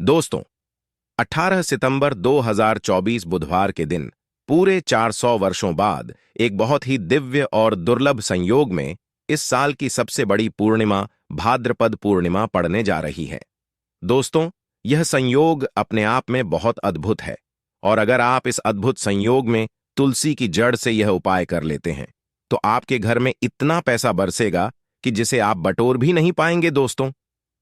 दोस्तों, 18 सितंबर 2024 बुधवार के दिन पूरे 400 वर्षों बाद एक बहुत ही दिव्य और दुर्लभ संयोग में इस साल की सबसे बड़ी पूर्णिमा भाद्रपद पूर्णिमा पड़ने जा रही है। दोस्तों, यह संयोग अपने आप में बहुत अद्भुत है और अगर आप इस अद्भुत संयोग में तुलसी की जड़ से यह उपाय कर लेते हैं तो आपके घर में इतना पैसा बरसेगा कि जिसे आप बटोर भी नहीं पाएंगे। दोस्तों,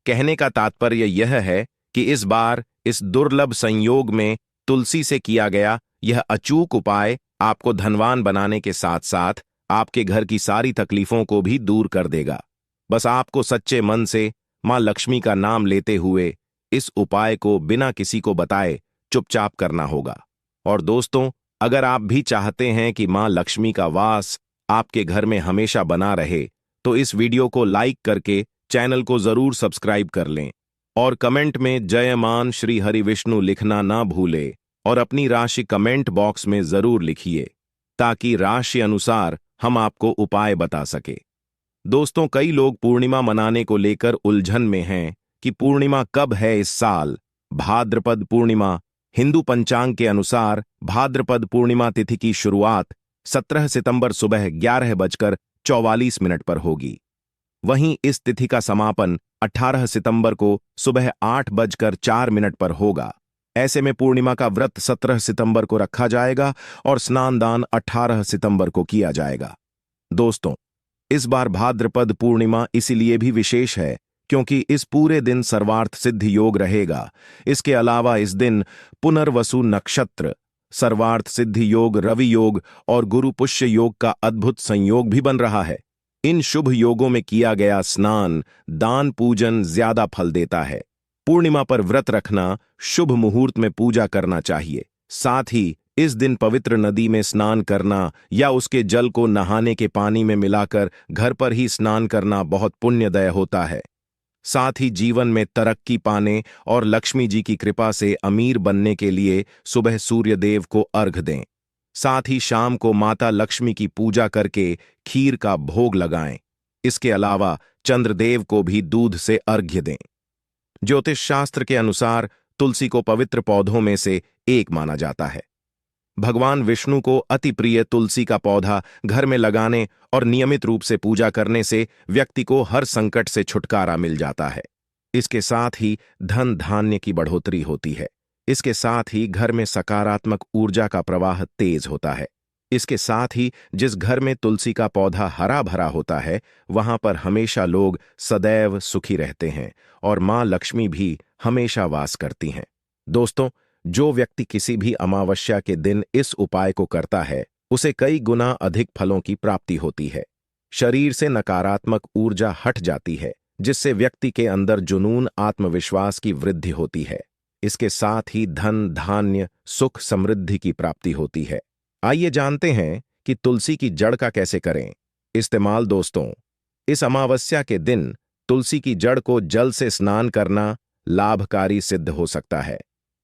कहने का तात्पर्य यह है कि इस बार इस दुर्लभ संयोग में तुलसी से किया गया यह अचूक उपाय आपको धनवान बनाने के साथ साथ आपके घर की सारी तकलीफों को भी दूर कर देगा। बस आपको सच्चे मन से मां लक्ष्मी का नाम लेते हुए इस उपाय को बिना किसी को बताए चुपचाप करना होगा। और दोस्तों, अगर आप भी चाहते हैं कि मां लक्ष्मी का वास आपके घर में हमेशा बना रहे तो इस वीडियो को लाइक करके चैनल को जरूर सब्सक्राइब कर लें और कमेंट में जयमान श्री हरि विष्णु लिखना ना भूले और अपनी राशि कमेंट बॉक्स में जरूर लिखिए ताकि राशि अनुसार हम आपको उपाय बता सके। दोस्तों, कई लोग पूर्णिमा मनाने को लेकर उलझन में हैं कि पूर्णिमा कब है इस साल। भाद्रपद पूर्णिमा हिंदू पंचांग के अनुसार भाद्रपद पूर्णिमा तिथि की शुरुआत 17 सितंबर सुबह 11:44 पर होगी। वहीं इस तिथि का समापन 18 सितंबर को सुबह 8:04 पर होगा। ऐसे में पूर्णिमा का व्रत 17 सितंबर को रखा जाएगा और स्नान दान 18 सितंबर को किया जाएगा। दोस्तों, इस बार भाद्रपद पूर्णिमा इसीलिए भी विशेष है क्योंकि इस पूरे दिन सर्वार्थ सिद्धि योग रहेगा। इसके अलावा इस दिन पुनर्वसु नक्षत्र, सर्वार्थ सिद्धि योग, रवि योग और गुरु पुष्य योग का अद्भुत संयोग भी बन रहा है। इन शुभ योगों में किया गया स्नान, दान, पूजन ज्यादा फल देता है। पूर्णिमा पर व्रत रखना, शुभ मुहूर्त में पूजा करना चाहिए। साथ ही इस दिन पवित्र नदी में स्नान करना या उसके जल को नहाने के पानी में मिलाकर घर पर ही स्नान करना बहुत पुण्यदय होता है। साथ ही जीवन में तरक्की पाने और लक्ष्मी जी की कृपा से अमीर बनने के लिए सुबह सूर्य देव को अर्घ दें। साथ ही शाम को माता लक्ष्मी की पूजा करके खीर का भोग लगाएं। इसके अलावा चंद्रदेव को भी दूध से अर्घ्य दें। ज्योतिष शास्त्र के अनुसार तुलसी को पवित्र पौधों में से एक माना जाता है। भगवान विष्णु को अति प्रिय तुलसी का पौधा घर में लगाने और नियमित रूप से पूजा करने से व्यक्ति को हर संकट से छुटकारा मिल जाता है। इसके साथ ही धन धान्य की बढ़ोतरी होती है। इसके साथ ही घर में सकारात्मक ऊर्जा का प्रवाह तेज होता है। इसके साथ ही जिस घर में तुलसी का पौधा हरा भरा होता है वहां पर हमेशा लोग सदैव सुखी रहते हैं और मां लक्ष्मी भी हमेशा वास करती हैं। दोस्तों, जो व्यक्ति किसी भी अमावस्या के दिन इस उपाय को करता है उसे कई गुना अधिक फलों की प्राप्ति होती है। शरीर से नकारात्मक ऊर्जा हट जाती है जिससे व्यक्ति के अंदर जुनून, आत्मविश्वास की वृद्धि होती है। इसके साथ ही धन, धान्य, सुख, समृद्धि की प्राप्ति होती है। आइए जानते हैं कि तुलसी की जड़ का कैसे करें इस्तेमाल। दोस्तों, इस अमावस्या के दिन तुलसी की जड़ को जल से स्नान करना लाभकारी सिद्ध हो सकता है।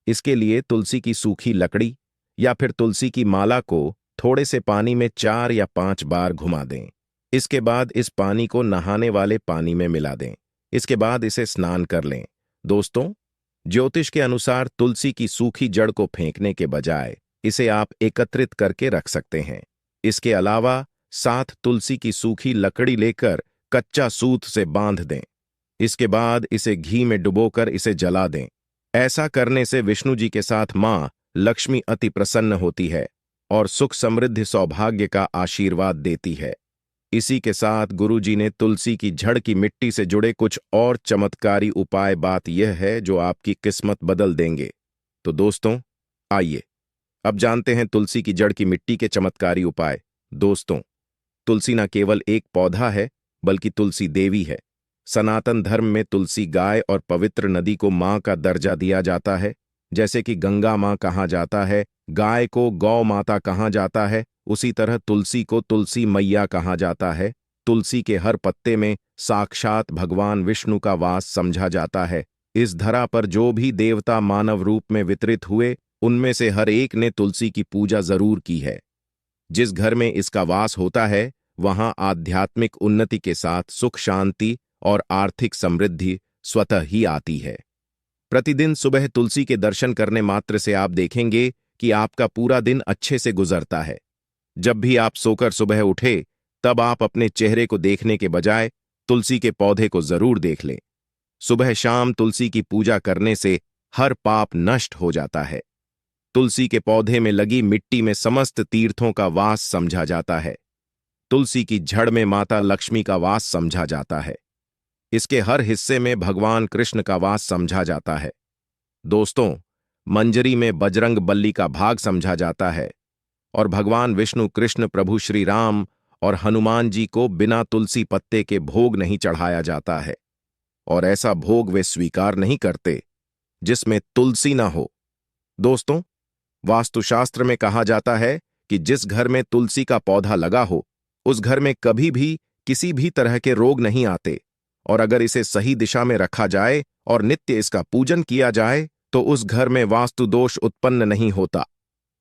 इसके लिए तुलसी की सूखी लकड़ी या फिर तुलसी की माला को थोड़े से पानी में 4 या 5 बार घुमा दें। इसके बाद इस पानी को नहाने वाले पानी में मिला दें। इसके बाद इसे स्नान कर लें। दोस्तों, ज्योतिष के अनुसार तुलसी की सूखी जड़ को फेंकने के बजाय इसे आप एकत्रित करके रख सकते हैं। इसके अलावा साथ तुलसी की सूखी लकड़ी लेकर कच्चा सूत से बांध दें। इसके बाद इसे घी में डुबोकर इसे जला दें। ऐसा करने से विष्णु जी के साथ मां लक्ष्मी अति प्रसन्न होती है और सुख, समृद्धि, सौभाग्य का आशीर्वाद देती है। इसी के साथ गुरु जी ने तुलसी की जड़ की मिट्टी से जुड़े कुछ और चमत्कारी उपाय बात यह है जो आपकी किस्मत बदल देंगे। तो दोस्तों, आइए अब जानते हैं तुलसी की जड़ की मिट्टी के चमत्कारी उपाय। दोस्तों, तुलसी न केवल एक पौधा है बल्कि तुलसी देवी है। सनातन धर्म में तुलसी गाय और पवित्र नदी को मां का दर्जा दिया जाता है। जैसे कि गंगा मां कहा जाता है, गाय को गौ माता कहा जाता है, उसी तरह तुलसी को तुलसी मैया कहा जाता है। तुलसी के हर पत्ते में साक्षात भगवान विष्णु का वास समझा जाता है। इस धरा पर जो भी देवता मानव रूप में वितरित हुए उनमें से हर एक ने तुलसी की पूजा जरूर की है। जिस घर में इसका वास होता है वहां आध्यात्मिक उन्नति के साथ सुख, शांति और आर्थिक समृद्धि स्वतः ही आती है। प्रतिदिन सुबह तुलसी के दर्शन करने मात्र से आप देखेंगे कि आपका पूरा दिन अच्छे से गुजरता है। जब भी आप सोकर सुबह उठे, तब आप अपने चेहरे को देखने के बजाय तुलसी के पौधे को जरूर देख लें। सुबह शाम तुलसी की पूजा करने से हर पाप नष्ट हो जाता है। तुलसी के पौधे में लगी मिट्टी में समस्त तीर्थों का वास समझा जाता है। तुलसी की जड़ में माता लक्ष्मी का वास समझा जाता है। इसके हर हिस्से में भगवान कृष्ण का वास समझा जाता है। दोस्तों, मंजरी में बजरंग बली का भाग समझा जाता है और भगवान विष्णु, कृष्ण, प्रभु श्री राम और हनुमान जी को बिना तुलसी पत्ते के भोग नहीं चढ़ाया जाता है, और ऐसा भोग वे स्वीकार नहीं करते जिसमें तुलसी ना हो। दोस्तों, वास्तुशास्त्र में कहा जाता है कि जिस घर में तुलसी का पौधा लगा हो, उस घर में कभी भी किसी भी तरह के रोग नहीं आते, और अगर इसे सही दिशा में रखा जाए और नित्य इसका पूजन किया जाए तो उस घर में वास्तु दोष उत्पन्न नहीं होता।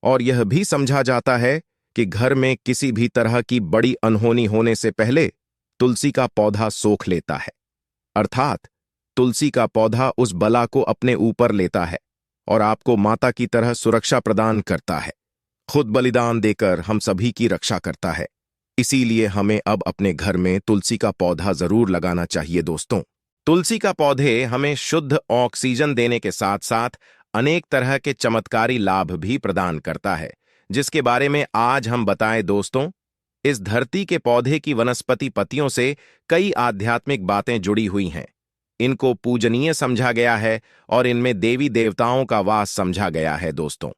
और यह भी समझा जाता है कि घर में किसी भी तरह की बड़ी अनहोनी होने से पहले तुलसी का पौधा सोख लेता है, अर्थात तुलसी का पौधा उस बला को अपने ऊपर लेता है और आपको माता की तरह सुरक्षा प्रदान करता है। खुद बलिदान देकर हम सभी की रक्षा करता है। इसीलिए हमें अब अपने घर में तुलसी का पौधा जरूर लगाना चाहिए। दोस्तों, तुलसी का पौधे हमें शुद्ध ऑक्सीजन देने के साथ साथ अनेक तरह के चमत्कारी लाभ भी प्रदान करता है, जिसके बारे में आज हम बताएं। दोस्तों, इस धरती के पौधे की वनस्पति पत्तियों से कई आध्यात्मिक बातें जुड़ी हुई हैं। इनको पूजनीय समझा गया है और इनमें देवी देवताओं का वास समझा गया है। दोस्तों,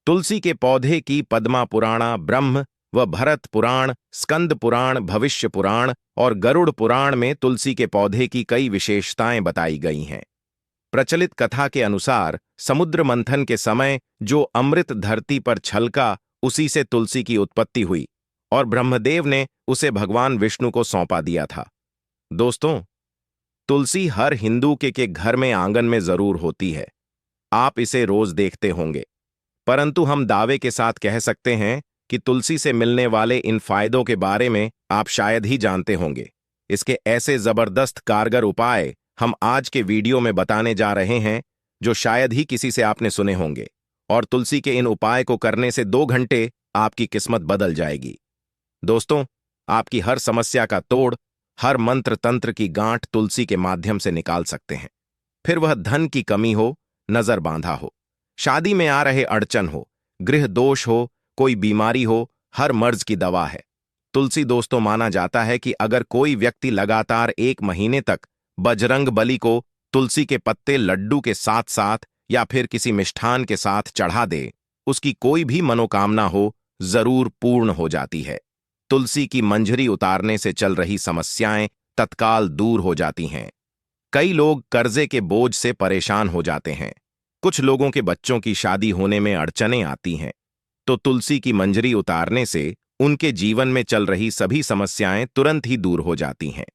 तुलसी के पौधे की पद्मा पुराण, ब्रह्म व भरत पुराण, स्कंद पुराण, भविष्य पुराण और गरुड़ पुराण में तुलसी के पौधे की कई विशेषताएं बताई गई हैं। प्रचलित कथा के अनुसार समुद्र मंथन के समय जो अमृत धरती पर छलका, उसी से तुलसी की उत्पत्ति हुई और ब्रह्मदेव ने उसे भगवान विष्णु को सौंपा दिया था। दोस्तों, तुलसी हर हिंदू के घर में आंगन में जरूर होती है। आप इसे रोज देखते होंगे, परंतु हम दावे के साथ कह सकते हैं कि तुलसी से मिलने वाले इन फायदों के बारे में आप शायद ही जानते होंगे। इसके ऐसे जबरदस्त कारगर उपाय हम आज के वीडियो में बताने जा रहे हैं, जो शायद ही किसी से आपने सुने होंगे, और तुलसी के इन उपाय को करने से 2 घंटे आपकी किस्मत बदल जाएगी। दोस्तों, आपकी हर समस्या का तोड़, हर मंत्र तंत्र की गांठ तुलसी के माध्यम से निकाल सकते हैं। फिर वह धन की कमी हो, नजर बांधा हो, शादी में आ रहे अड़चन हो, गृह दोष हो, कोई बीमारी हो, हर मर्ज की दवा है तुलसी। दोस्तों, माना जाता है कि अगर कोई व्यक्ति लगातार 1 महीने तक बजरंग बली को तुलसी के पत्ते लड्डू के साथ साथ या फिर किसी मिष्ठान के साथ चढ़ा दे, उसकी कोई भी मनोकामना हो जरूर पूर्ण हो जाती है। तुलसी की मंजरी उतारने से चल रही समस्याएं तत्काल दूर हो जाती हैं। कई लोग कर्जे के बोझ से परेशान हो जाते हैं। कुछ लोगों के बच्चों की शादी होने में अड़चनें आती हैं, तो तुलसी की मंजरी उतारने से उनके जीवन में चल रही सभी समस्याएं तुरंत ही दूर हो जाती हैं।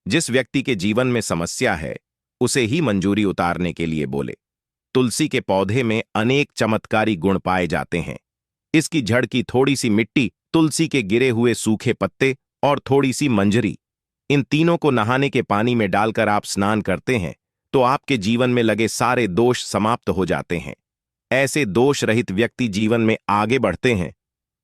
जिस व्यक्ति के जीवन में समस्या है, उसे ही मंजूरी उतारने के लिए बोले। तुलसी के पौधे में अनेक चमत्कारी गुण पाए जाते हैं। इसकी जड़ की थोड़ी सी मिट्टी, तुलसी के गिरे हुए सूखे पत्ते और थोड़ी सी मंजरी, इन तीनों को नहाने के पानी में डालकर आप स्नान करते हैं तो आपके जीवन में लगे सारे दोष समाप्त हो जाते हैं। ऐसे दोष रहित व्यक्ति जीवन में आगे बढ़ते हैं।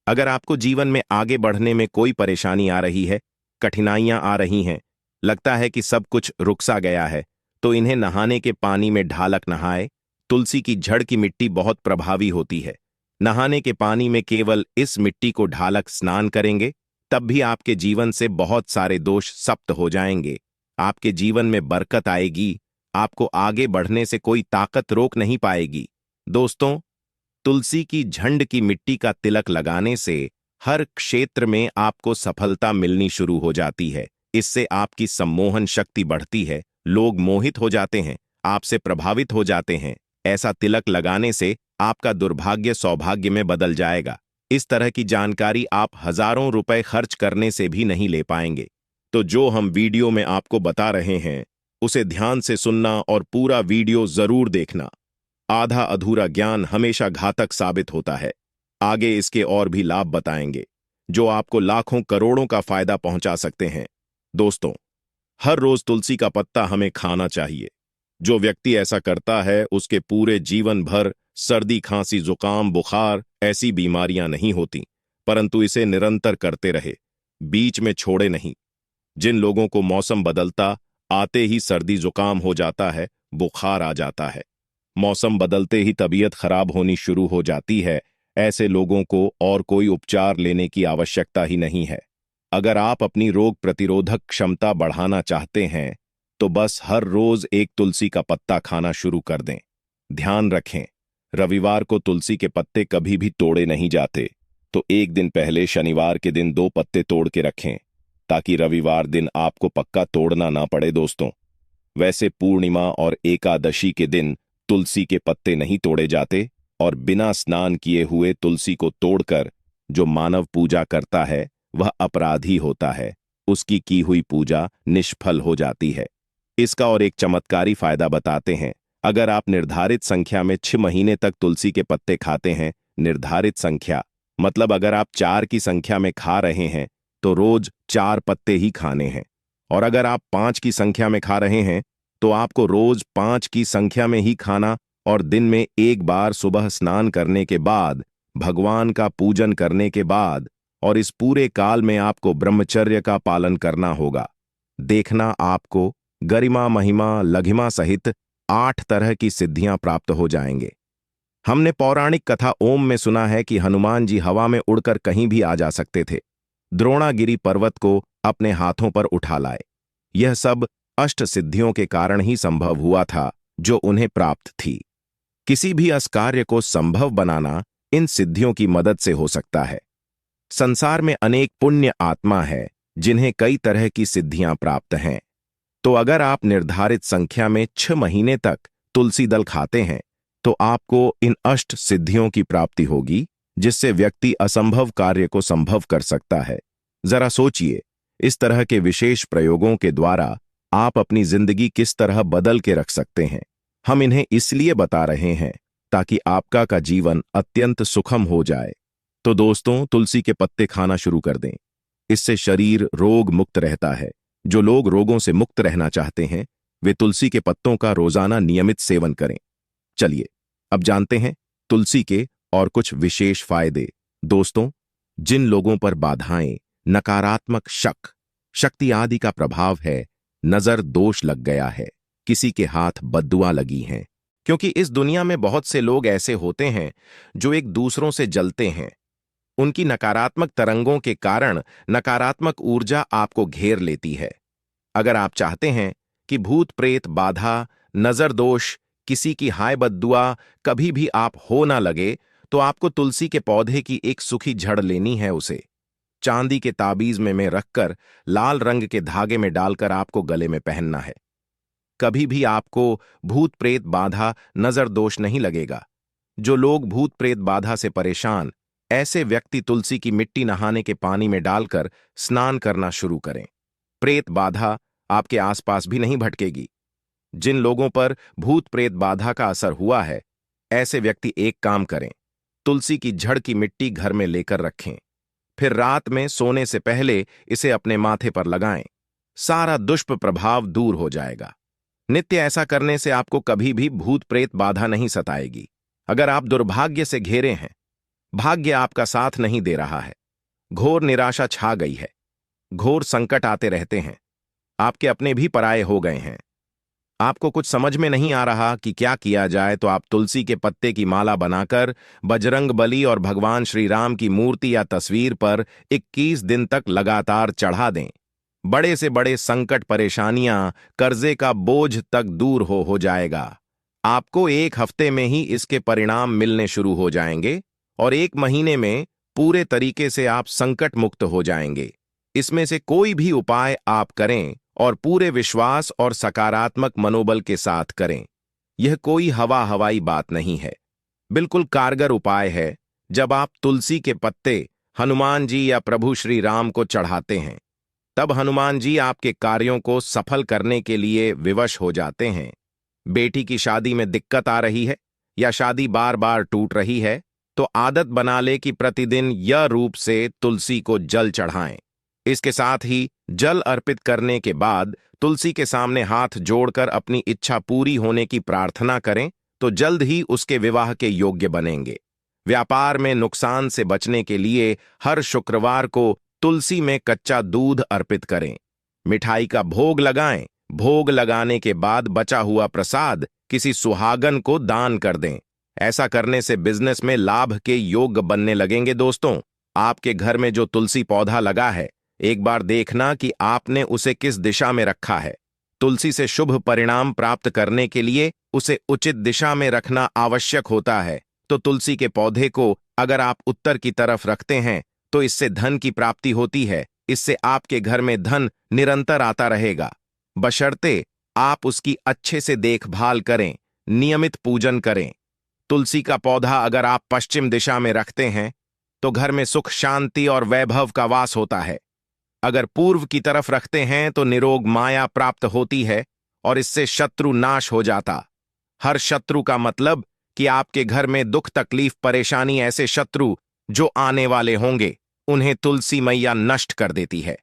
अगर आपको जीवन में आगे बढ़ने में कोई परेशानी आ रही है, कठिनाइयां आ रही हैं, लगता है कि सब कुछ रुक सा गया है, तो इन्हें नहाने के पानी में ढालक नहाए। तुलसी की जड़ की मिट्टी बहुत प्रभावी होती है। नहाने के पानी में केवल इस मिट्टी को ढालक स्नान करेंगे, तब भी आपके जीवन से बहुत सारे दोष समाप्त हो जाएंगे। आपके जीवन में बरकत आएगी। आपको आगे बढ़ने से कोई ताकत रोक नहीं पाएगी। दोस्तों, तुलसी की झंड की मिट्टी का तिलक लगाने से हर क्षेत्र में आपको सफलता मिलनी शुरू हो जाती है। इससे आपकी सम्मोहन शक्ति बढ़ती है, लोग मोहित हो जाते हैं, आपसे प्रभावित हो जाते हैं। ऐसा तिलक लगाने से आपका दुर्भाग्य सौभाग्य में बदल जाएगा। इस तरह की जानकारी आप हजारों रुपए खर्च करने से भी नहीं ले पाएंगे। तो जो हम वीडियो में आपको बता रहे हैं, उसे ध्यान से सुनना और पूरा वीडियो जरूर देखना। आधा अधूरा ज्ञान हमेशा घातक साबित होता है। आगे इसके और भी लाभ बताएंगे, जो आपको लाखों करोड़ों का फायदा पहुंचा सकते हैं। दोस्तों, हर रोज तुलसी का पत्ता हमें खाना चाहिए। जो व्यक्ति ऐसा करता है उसके पूरे जीवन भर सर्दी, खांसी, जुकाम, बुखार ऐसी बीमारियां नहीं होती, परंतु इसे निरंतर करते रहे, बीच में छोड़े नहीं। जिन लोगों को मौसम बदलता आते ही सर्दी जुकाम हो जाता है, बुखार आ जाता है, मौसम बदलते ही तबीयत खराब होनी शुरू हो जाती है, ऐसे लोगों को और कोई उपचार लेने की आवश्यकता ही नहीं है। अगर आप अपनी रोग प्रतिरोधक क्षमता बढ़ाना चाहते हैं तो बस हर रोज एक तुलसी का पत्ता खाना शुरू कर दें। ध्यान रखें, रविवार को तुलसी के पत्ते कभी भी तोड़े नहीं जाते, तो एक दिन पहले शनिवार के दिन 2 पत्ते तोड़ के रखें ताकि रविवार दिन आपको पक्का तोड़ना ना पड़े दोस्तों। वैसे पूर्णिमा और एकादशी के दिन तुलसी के पत्ते नहीं तोड़े जाते और बिना स्नान किए हुए तुलसी को तोड़कर जो मानव पूजा करता है वह अपराधी होता है, उसकी की हुई पूजा निष्फल हो जाती है। इसका और एक चमत्कारी फायदा बताते हैं। अगर आप निर्धारित संख्या में 6 महीने तक तुलसी के पत्ते खाते हैं, निर्धारित संख्या मतलब अगर आप 4 की संख्या में खा रहे हैं तो रोज 4 पत्ते ही खाने हैं, और अगर आप 5 की संख्या में खा रहे हैं तो आपको रोज 5 की संख्या में ही खाना और दिन में एक बार सुबह स्नान करने के बाद, भगवान का पूजन करने के बाद, और इस पूरे काल में आपको ब्रह्मचर्य का पालन करना होगा। देखना आपको गरिमा, महिमा, लघिमा सहित 8 तरह की सिद्धियां प्राप्त हो जाएंगे। हमने पौराणिक कथा ओम में सुना है कि हनुमान जी हवा में उड़कर कहीं भी आ जा सकते थे, द्रोणागिरी पर्वत को अपने हाथों पर उठा लाए। यह सब अष्ट सिद्धियों के कारण ही संभव हुआ था जो उन्हें प्राप्त थी। किसी भी असकार्य को संभव बनाना इन सिद्धियों की मदद से हो सकता है। संसार में अनेक पुण्य आत्मा है जिन्हें कई तरह की सिद्धियां प्राप्त हैं। तो अगर आप निर्धारित संख्या में 6 महीने तक तुलसी दल खाते हैं तो आपको इन अष्ट सिद्धियों की प्राप्ति होगी, जिससे व्यक्ति असंभव कार्य को संभव कर सकता है। जरा सोचिए, इस तरह के विशेष प्रयोगों के द्वारा आप अपनी जिंदगी किस तरह बदल के रख सकते हैं। हम इन्हें इसलिए बता रहे हैं ताकि आपका का जीवन अत्यंत सुखम हो जाए। तो दोस्तों, तुलसी के पत्ते खाना शुरू कर दें। इससे शरीर रोग मुक्त रहता है। जो लोग रोगों से मुक्त रहना चाहते हैं वे तुलसी के पत्तों का रोजाना नियमित सेवन करें। चलिए अब जानते हैं तुलसी के और कुछ विशेष फायदे। दोस्तों, जिन लोगों पर बाधाएं, नकारात्मक शक, शक्ति आदि का प्रभाव है, नजर दोष लग गया है, किसी के हाथ बद्दुआ लगी हैं, क्योंकि इस दुनिया में बहुत से लोग ऐसे होते हैं जो एक दूसरों से जलते हैं। उनकी नकारात्मक तरंगों के कारण नकारात्मक ऊर्जा आपको घेर लेती है। अगर आप चाहते हैं कि भूत प्रेत बाधा, नजर दोष, किसी की हाय बद्दुआ कभी भी आप हो ना लगे, तो आपको तुलसी के पौधे की एक सूखी जड़ लेनी है। उसे चांदी के ताबीज में रखकर लाल रंग के धागे में डालकर आपको गले में पहनना है। कभी भी आपको भूत प्रेत बाधा, नजर दोष नहीं लगेगा। जो लोग भूत प्रेत बाधा से परेशान, ऐसे व्यक्ति तुलसी की मिट्टी नहाने के पानी में डालकर स्नान करना शुरू करें। प्रेत बाधा आपके आसपास भी नहीं भटकेगी। जिन लोगों पर भूत प्रेत बाधा का असर हुआ है, ऐसे व्यक्ति एक काम करें, तुलसी की जड़ की मिट्टी घर में लेकर रखें, फिर रात में सोने से पहले इसे अपने माथे पर लगाएं। सारा दुष्प्रभाव दूर हो जाएगा। नित्य ऐसा करने से आपको कभी भी भूत प्रेत बाधा नहीं सताएगी। अगर आप दुर्भाग्य से घिरे हैं, भाग्य आपका साथ नहीं दे रहा है, घोर निराशा छा गई है, घोर संकट आते रहते हैं, आपके अपने भी पराये हो गए हैं, आपको कुछ समझ में नहीं आ रहा कि क्या किया जाए, तो आप तुलसी के पत्ते की माला बनाकर बजरंग बली और भगवान श्री राम की मूर्ति या तस्वीर पर 21 दिन तक लगातार चढ़ा दें। बड़े से बड़े संकट, परेशानियां, कर्जे का बोझ तक दूर हो जाएगा। आपको 1 हफ्ते में ही इसके परिणाम मिलने शुरू हो जाएंगे और 1 महीने में पूरे तरीके से आप संकट मुक्त हो जाएंगे। इसमें से कोई भी उपाय आप करें और पूरे विश्वास और सकारात्मक मनोबल के साथ करें। यह कोई हवाई बात नहीं है, बिल्कुल कारगर उपाय है। जब आप तुलसी के पत्ते हनुमान जी या प्रभु श्री राम को चढ़ाते हैं, तब हनुमान जी आपके कार्यों को सफल करने के लिए विवश हो जाते हैं। बेटी की शादी में दिक्कत आ रही है या शादी बार बार टूट रही है, तो आदत बना ले कि प्रतिदिन यह रूप से तुलसी को जल चढ़ाएं। इसके साथ ही जल अर्पित करने के बाद तुलसी के सामने हाथ जोड़कर अपनी इच्छा पूरी होने की प्रार्थना करें तो जल्द ही उसके विवाह के योग्य बनेंगे। व्यापार में नुकसान से बचने के लिए हर शुक्रवार को तुलसी में कच्चा दूध अर्पित करें। मिठाई का भोग लगाएं। भोग लगाने के बाद बचा हुआ प्रसाद किसी सुहागन को दान कर दें। ऐसा करने से बिजनेस में लाभ के योग्य बनने लगेंगे। दोस्तों, आपके घर में जो तुलसी पौधा लगा है, एक बार देखना कि आपने उसे किस दिशा में रखा है। तुलसी से शुभ परिणाम प्राप्त करने के लिए उसे उचित दिशा में रखना आवश्यक होता है। तो तुलसी के पौधे को अगर आप उत्तर की तरफ रखते हैं तो इससे धन की प्राप्ति होती है। इससे आपके घर में धन निरंतर आता रहेगा, बशर्ते आप उसकी अच्छे से देखभाल करें, नियमित पूजन करें। तुलसी का पौधा अगर आप पश्चिम दिशा में रखते हैं तो घर में सुख, शांति और वैभव का वास होता है। अगर पूर्व की तरफ रखते हैं तो निरोग माया प्राप्त होती है और इससे शत्रु नाश हो जाता। हर शत्रु का मतलब कि आपके घर में दुख, तकलीफ, परेशानी, ऐसे शत्रु जो आने वाले होंगे उन्हें तुलसी मैया नष्ट कर देती है।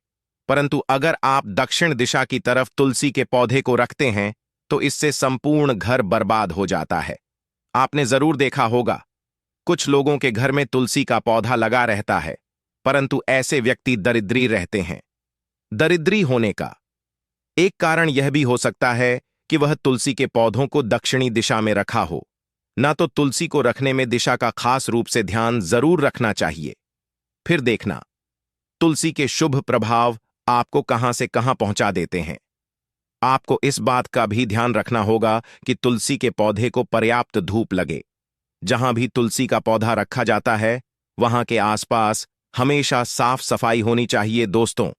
परंतु अगर आप दक्षिण दिशा की तरफ तुलसी के पौधे को रखते हैं तो इससे संपूर्ण घर बर्बाद हो जाता है। आपने जरूर देखा होगा, कुछ लोगों के घर में तुलसी का पौधा लगा रहता है, परंतु ऐसे व्यक्ति दरिद्री रहते हैं। दरिद्री होने का एक कारण यह भी हो सकता है कि वह तुलसी के पौधों को दक्षिणी दिशा में रखा हो। ना तो तुलसी को रखने में दिशा का खास रूप से ध्यान जरूर रखना चाहिए। फिर देखना, तुलसी के शुभ प्रभाव आपको कहां से कहां पहुंचा देते हैं। आपको इस बात का भी ध्यान रखना होगा कि तुलसी के पौधे को पर्याप्त धूप लगे। जहां भी तुलसी का पौधा रखा जाता है वहां के आसपास हमेशा साफ सफाई होनी चाहिए। दोस्तों,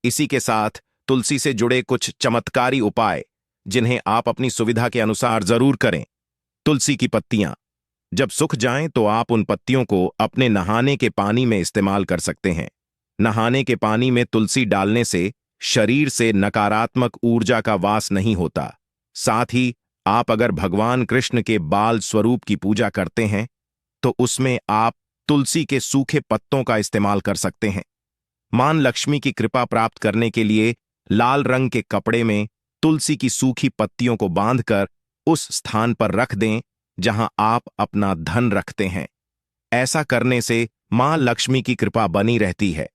इसी के साथ तुलसी से जुड़े कुछ चमत्कारी उपाय जिन्हें आप अपनी सुविधा के अनुसार जरूर करें। तुलसी की पत्तियां जब सूख जाएं तो आप उन पत्तियों को अपने नहाने के पानी में इस्तेमाल कर सकते हैं। नहाने के पानी में तुलसी डालने से शरीर से नकारात्मक ऊर्जा का वास नहीं होता। साथ ही आप अगर भगवान कृष्ण के बाल स्वरूप की पूजा करते हैं तो उसमें आप तुलसी के सूखे पत्तों का इस्तेमाल कर सकते हैं। मां लक्ष्मी की कृपा प्राप्त करने के लिए लाल रंग के कपड़े में तुलसी की सूखी पत्तियों को बांधकर उस स्थान पर रख दें जहां आप अपना धन रखते हैं। ऐसा करने से मां लक्ष्मी की कृपा बनी रहती है।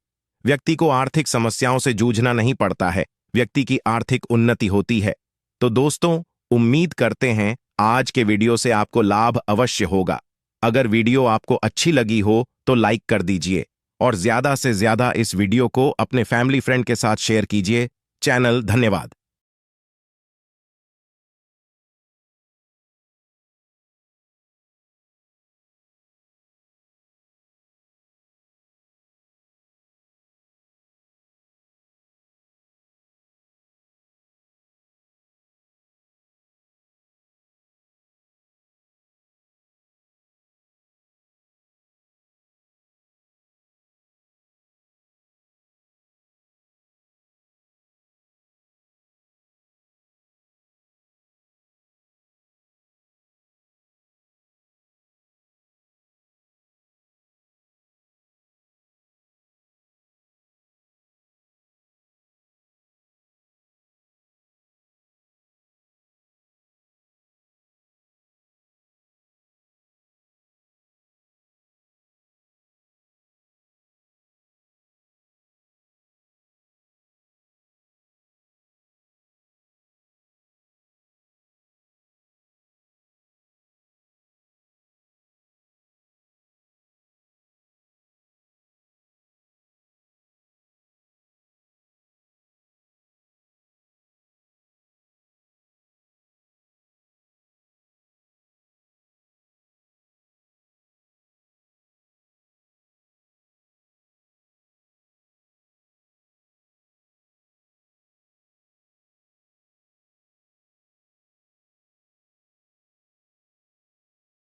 व्यक्ति को आर्थिक समस्याओं से जूझना नहीं पड़ता है, व्यक्ति की आर्थिक उन्नति होती है। तो दोस्तों, उम्मीद करते हैं आज के वीडियो से आपको लाभ अवश्य होगा। अगर वीडियो आपको अच्छी लगी हो तो लाइक कर दीजिए और ज्यादा से ज्यादा इस वीडियो को अपने फैमिली फ्रेंड के साथ शेयर कीजिए। धन्यवाद।